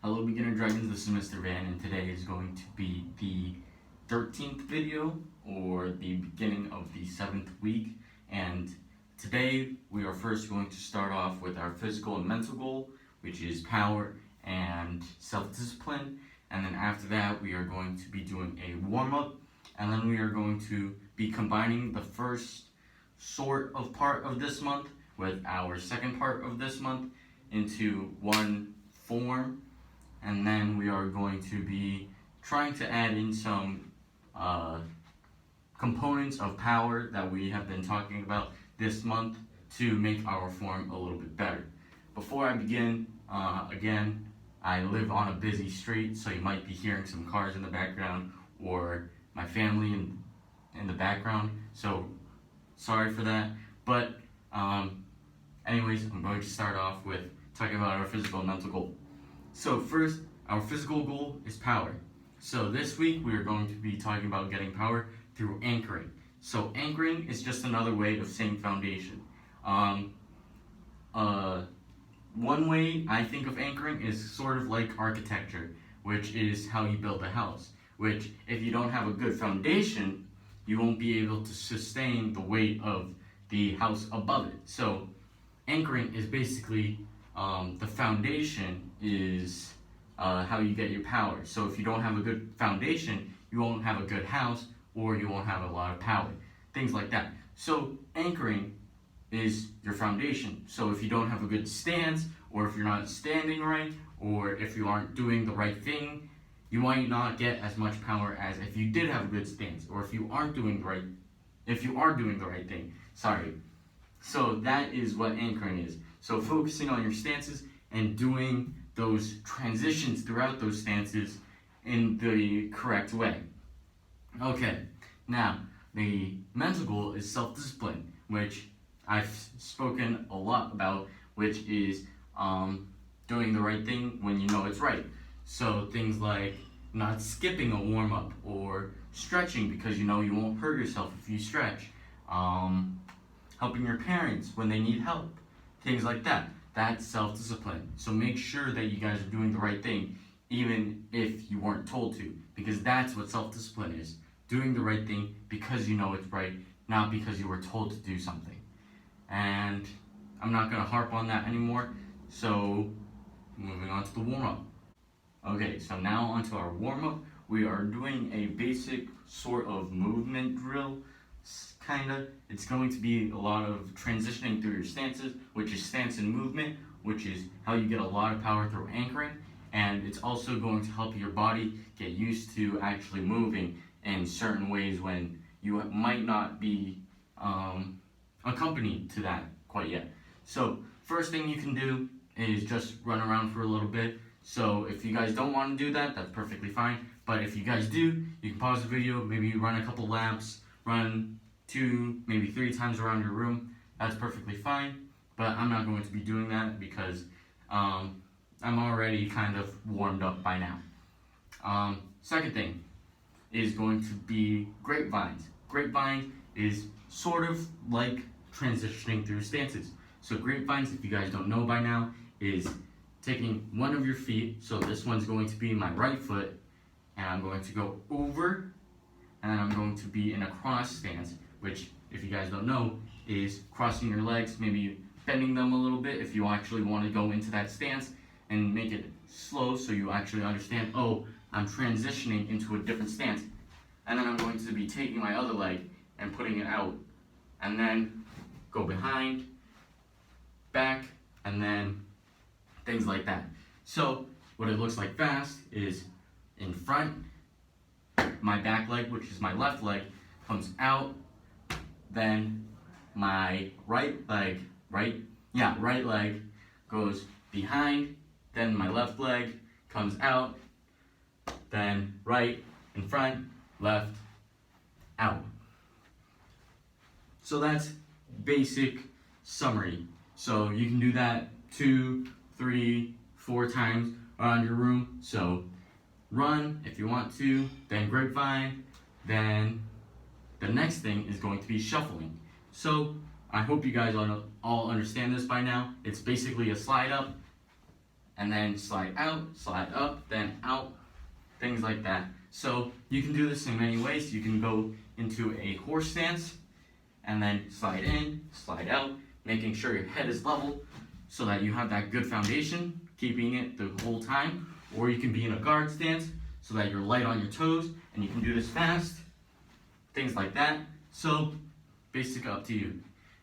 Hello beginner dragons, this is Mr. Van, and today is going to be the 13th video, or the beginning of the 7th week. And today we are first going to start off with our physical and mental goal, which is power and self-discipline. And then after that we are going to be doing a warm-up, and then we are going to be combining the first sort of part of this month with our second part of this month into one form. And then we are going to be trying to add in some components of power that we have been talking about this month to make our form a little bit better. Before I begin, again, I live on a busy street, so you might be hearing some cars in the background or my family in the background, so sorry for that. But anyways, I'm going to start off with talking about our physical and mental goal. So first, our physical goal is power. So this week we are going to be talking about getting power through anchoring. So anchoring is just another way of saying foundation. One way I think of anchoring is sort of like architecture, which is how you build a house, which if you don't have a good foundation, you won't be able to sustain the weight of the house above it. So anchoring is basically the foundation is how you get your power. So if you don't have a good foundation, you won't have a good house, or you won't have a lot of power, things like that. So anchoring is your foundation. So if you don't have a good stance, or if you're not standing right, or if you aren't doing the right thing, you might not get as much power as if you did have a good stance, or if you are doing the right thing. Sorry. So that is what anchoring is. So focusing on your stances and doing those transitions throughout those stances in the correct way. Okay, now the mental goal is self-discipline, which I've spoken a lot about, which is doing the right thing when you know it's right. So things like not skipping a warm-up, or stretching because you know you won't hurt yourself if you stretch, helping your parents when they need help, things like that. That's self-discipline. So make sure that you guys are doing the right thing, even if you weren't told to, because that's what self-discipline is. Doing the right thing because you know it's right, not because you were told to do something. And I'm not going to harp on that anymore, so moving on to the warm-up. Okay, so now onto our warm-up. We are doing a basic sort of movement drill, kinda. It's going to be a lot of transitioning through your stances, which is stance and movement, which is how you get a lot of power through anchoring. And it's also going to help your body get used to actually moving in certain ways when you might not be accompanied to that quite yet. So first thing you can do is just run around for a little bit. So if you guys don't want to do that, that's perfectly fine. But if you guys do, you can pause the video, maybe run a couple laps, run 2, maybe 3 times around your room. That's perfectly fine. But I'm not going to be doing that because I'm already kind of warmed up by now. Second thing is going to be grapevines. Grapevines is sort of like transitioning through stances. So grapevines, if you guys don't know by now, is taking one of your feet, so this one's going to be my right foot, and I'm going to go over, and then I'm going to be in a cross stance, which, if you guys don't know, is crossing your legs, maybe bending them a little bit if you actually want to go into that stance, and make it slow so you actually understand, oh, I'm transitioning into a different stance. And then I'm going to be taking my other leg and putting it out, and then go behind, back, and then things like that. So what it looks like fast is in front, my back leg, which is my left leg, comes out, then my right leg goes behind, then my left leg comes out, then right, in front, left, out. So that's basic summary. So you can do that 2, 3, 4 times around your room. So run if you want to, then grapevine, then the next thing is going to be shuffling. So I hope you guys all understand this by now. It's basically a slide up and then slide out, slide up, then out, things like that. So you can do this in many ways. You can go into a horse stance and then slide in, slide out, making sure your head is level so that you have that good foundation, keeping it the whole time. Or you can be in a guard stance so that you're light on your toes and you can do this fast, things like that. So basically up to you.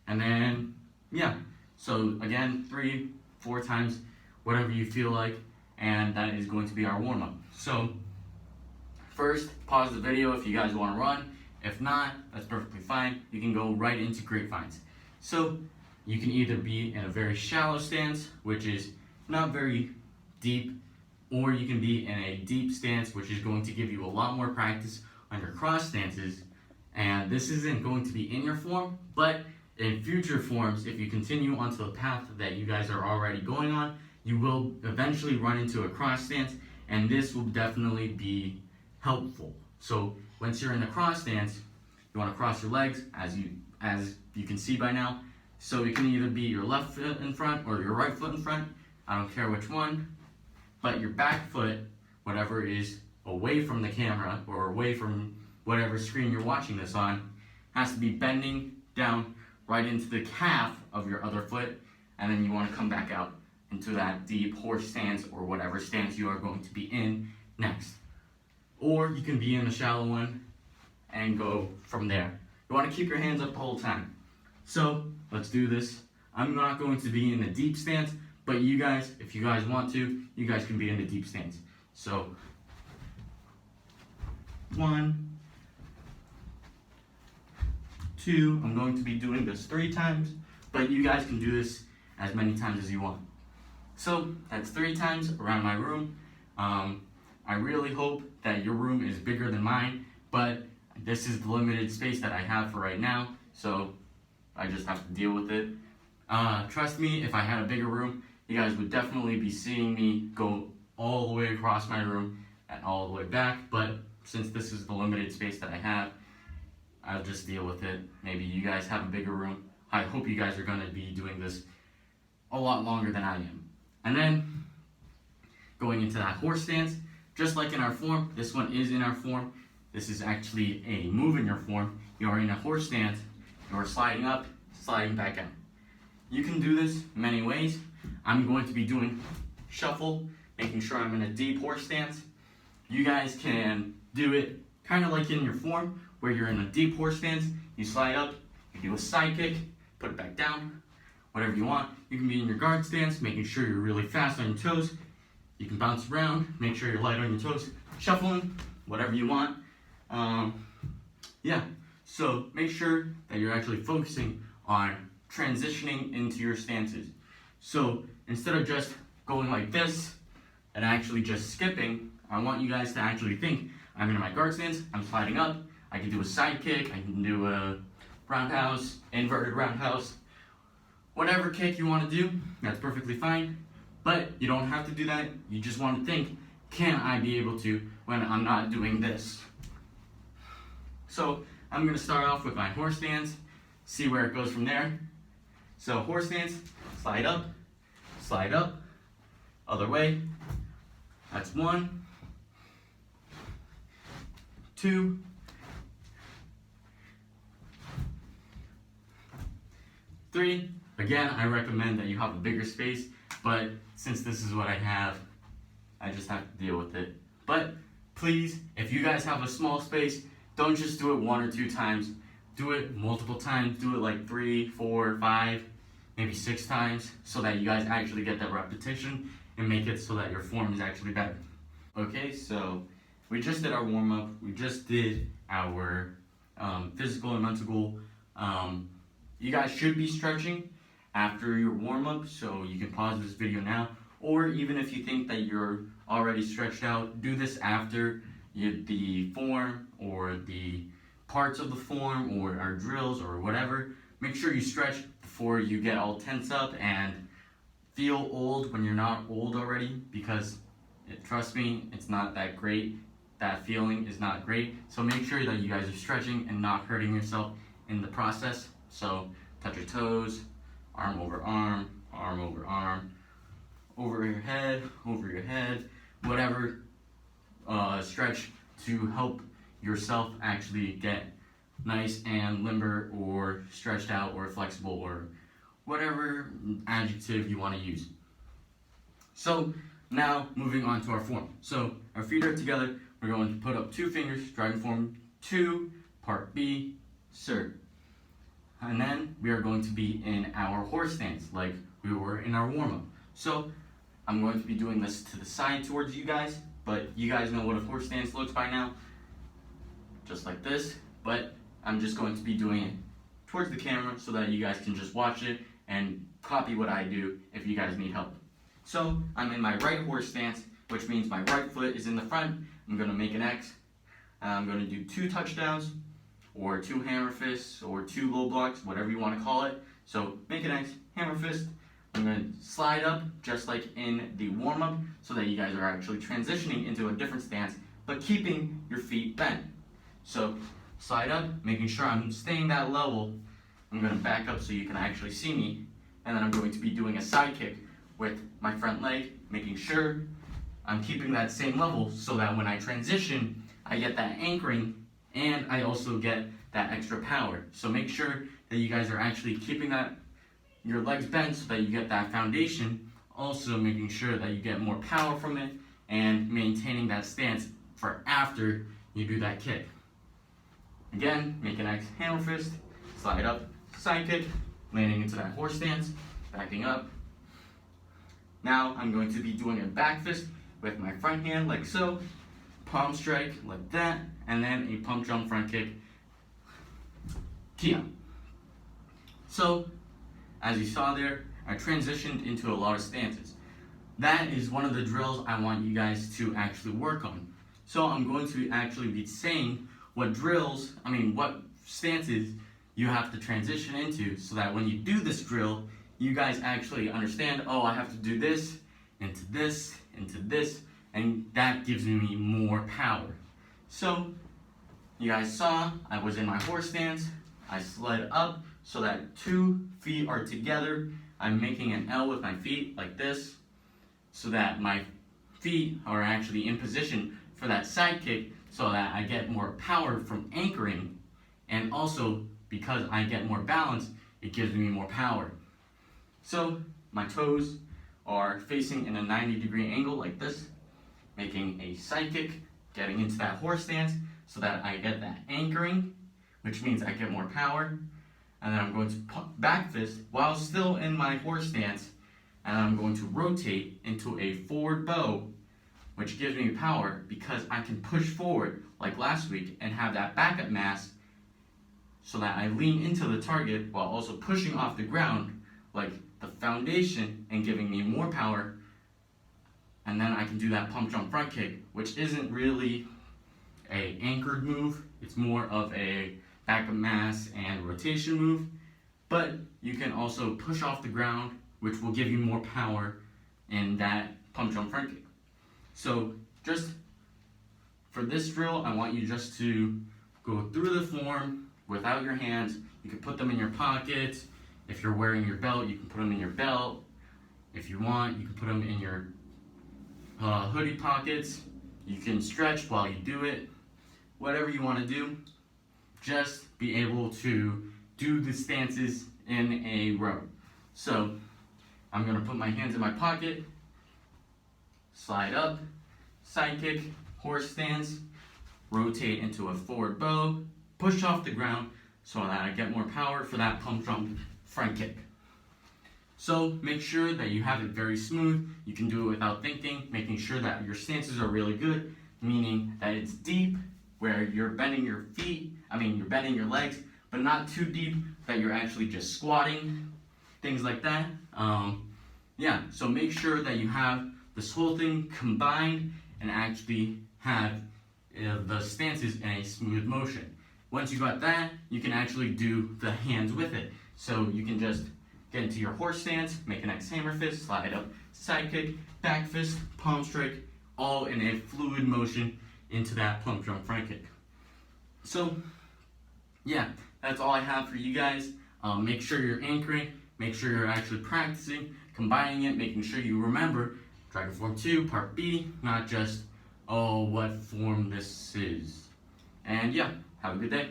And then, yeah, so again, 3-4 times, whatever you feel like, and that is going to be our warm-up. So first, pause the video if you guys want to run. If not, that's perfectly fine. You can go right into grapevines. So you can either be in a very shallow stance, which is not very deep, or you can be in a deep stance, which is going to give you a lot more practice on your cross stances. And this isn't going to be in your form, but in future forms, if you continue onto the path that you guys are already going on, you will eventually run into a cross stance, and this will definitely be helpful. So once you're in the cross stance, you want to cross your legs, as you can see by now. So it can either be your left foot in front or your right foot in front. I don't care which one, but your back foot, whatever is away from the camera or away from whatever screen you're watching this on, has to be bending down right into the calf of your other foot, and then you want to come back out into that deep horse stance or whatever stance you are going to be in next. Or you can be in a shallow one and go from there. You want to keep your hands up the whole time. So let's do this. I'm not going to be in a deep stance, but you guys, if you guys want to, you guys can be in a deep stance. So 1, 2, I'm going to be doing this 3 times, but you guys can do this as many times as you want. So that's 3 times around my room. I really hope that your room is bigger than mine, but this is the limited space that I have for right now, so I just have to deal with it. Trust me, if I had a bigger room, you guys would definitely be seeing me go all the way across my room and all the way back, but since this is the limited space that I have, I'll just deal with it. Maybe you guys have a bigger room. I hope you guys are going to be doing this a lot longer than I am. And then, going into that horse stance, just like in our form, this one is in our form. This is actually a move in your form. You are in a horse stance, you are sliding up, sliding back out. You can do this many ways. I'm going to be doing shuffle, making sure I'm in a deep horse stance. You guys can do it kind of like in your form, where you're in a deep horse stance, you slide up, you do a side kick, put it back down, whatever you want. You can be in your guard stance, making sure you're really fast on your toes. You can bounce around, make sure you're light on your toes, shuffling, whatever you want. Yeah, so make sure that you're actually focusing on transitioning into your stances. So instead of just going like this and actually just skipping, I want you guys to actually think, I'm in my guard stance, I'm sliding up, I can do a side kick, I can do a roundhouse, inverted roundhouse, whatever kick you want to do, that's perfectly fine. But you don't have to do that, you just want to think, can I be able to when I'm not doing this? So I'm going to start off with my horse stance, see where it goes from there. So horse stance, slide up, other way. That's 1, 2, 3. Again, I recommend that you have a bigger space, but since this is what I have, I just have to deal with it. But please, if you guys have a small space, don't just do it 1 or 2 times. Do it multiple times. Do it like 3, 4, 5, maybe 6 times, so that you guys actually get that repetition and make it so that your form is actually better. Okay, so we just did our warm-up. We just did our physical and mental goal. You guys should be stretching after your warm-up, so you can pause this video now, or even if you think that you're already stretched out, do this after the form or the parts of the form or our drills or whatever. Make sure you stretch before you get all tense up and feel old when you're not old already, because trust me, it's not that great. That feeling is not great. So make sure that you guys are stretching and not hurting yourself in the process. So touch your toes, arm over arm, arm over arm, over your head, whatever stretch to help yourself actually get nice and limber or stretched out or flexible or whatever adjective you want to use. So now moving on to our form. So our feet are together. We're going to put up 2 fingers, dragon form 2, part B, sir. And then we are going to be in our horse stance like we were in our warm-up. So I'm going to be doing this to the side towards you guys, but you guys know what a horse stance looks by now, just like this, but I'm just going to be doing it towards the camera so that you guys can just watch it and copy what I do if you guys need help. So I'm in my right horse stance, which means my right foot is in the front. I'm going to make an X. I'm going to do 2 touchdowns or 2 hammer fists or 2 low blocks, whatever you want to call it. So make an X, hammer fist. I'm going to slide up just like in the warm-up so that you guys are actually transitioning into a different stance but keeping your feet bent. So slide up, making sure I'm staying that level. I'm going to back up so you can actually see me, and then I'm going to be doing a side kick with my front leg, making sure I'm keeping that same level so that when I transition, I get that anchoring and I also get that extra power. So make sure that you guys are actually keeping your legs bent so that you get that foundation, also making sure that you get more power from it and maintaining that stance for after you do that kick. Again, make an X hammer fist, slide up, side kick, landing into that horse stance, backing up. Now I'm going to be doing a back fist with my front hand like so, palm strike like that, and then a pump jump front kick, Kia. So, as you saw there, I transitioned into a lot of stances. That is one of the drills I want you guys to actually work on. So I'm going to actually be saying what stances you have to transition into so that when you do this drill, you guys actually understand, oh, I have to do this, into this, and that gives me more power. So, you guys saw, I was in my horse stance, I slid up so that 2 feet are together. I'm making an L with my feet like this, so that my feet are actually in position for that side kick so that I get more power from anchoring, and also because I get more balance, it gives me more power. So my toes are facing in a 90-degree angle like this, making a side kick, getting into that horse stance so that I get that anchoring, which means I get more power. And then I'm going to back fist while still in my horse stance, and I'm going to rotate into a forward bow, which gives me power because I can push forward like last week and have that backup mass so that I lean into the target while also pushing off the ground like the foundation and giving me more power. And then I can do that pump jump front kick, which isn't really a anchored move. It's more of a backup mass and rotation move, but you can also push off the ground, which will give you more power in that pump jump front kick. So just for this drill, I want you just to go through the form without your hands. You can put them in your pockets. If you're wearing your belt, you can put them in your belt. If you want, you can put them in your hoodie pockets. You can stretch while you do it. Whatever you want to do, just be able to do the stances in a row. So I'm going to put my hands in my pocket, slide up, side kick, horse stance, rotate into a forward bow, push off the ground so that I get more power for that pump jump front kick. So make sure that you have it very smooth. You can do it without thinking, making sure that your stances are really good, meaning that it's deep where you're bending your you're bending your legs, but not too deep that you're actually just squatting, things like that. So make sure that you have this whole thing combined and actually have the stances in a smooth motion. Once you got that, you can actually do the hands with it. So you can just get into your horse stance, make an X hammer fist, slide up, side kick, back fist, palm strike, all in a fluid motion into that pump jump front kick. So yeah, that's all I have for you guys. Make sure you're anchoring, make sure you're actually practicing, combining it, making sure you remember Dragon Form 2, Part B, not just, oh, what form this is. And yeah, have a good day.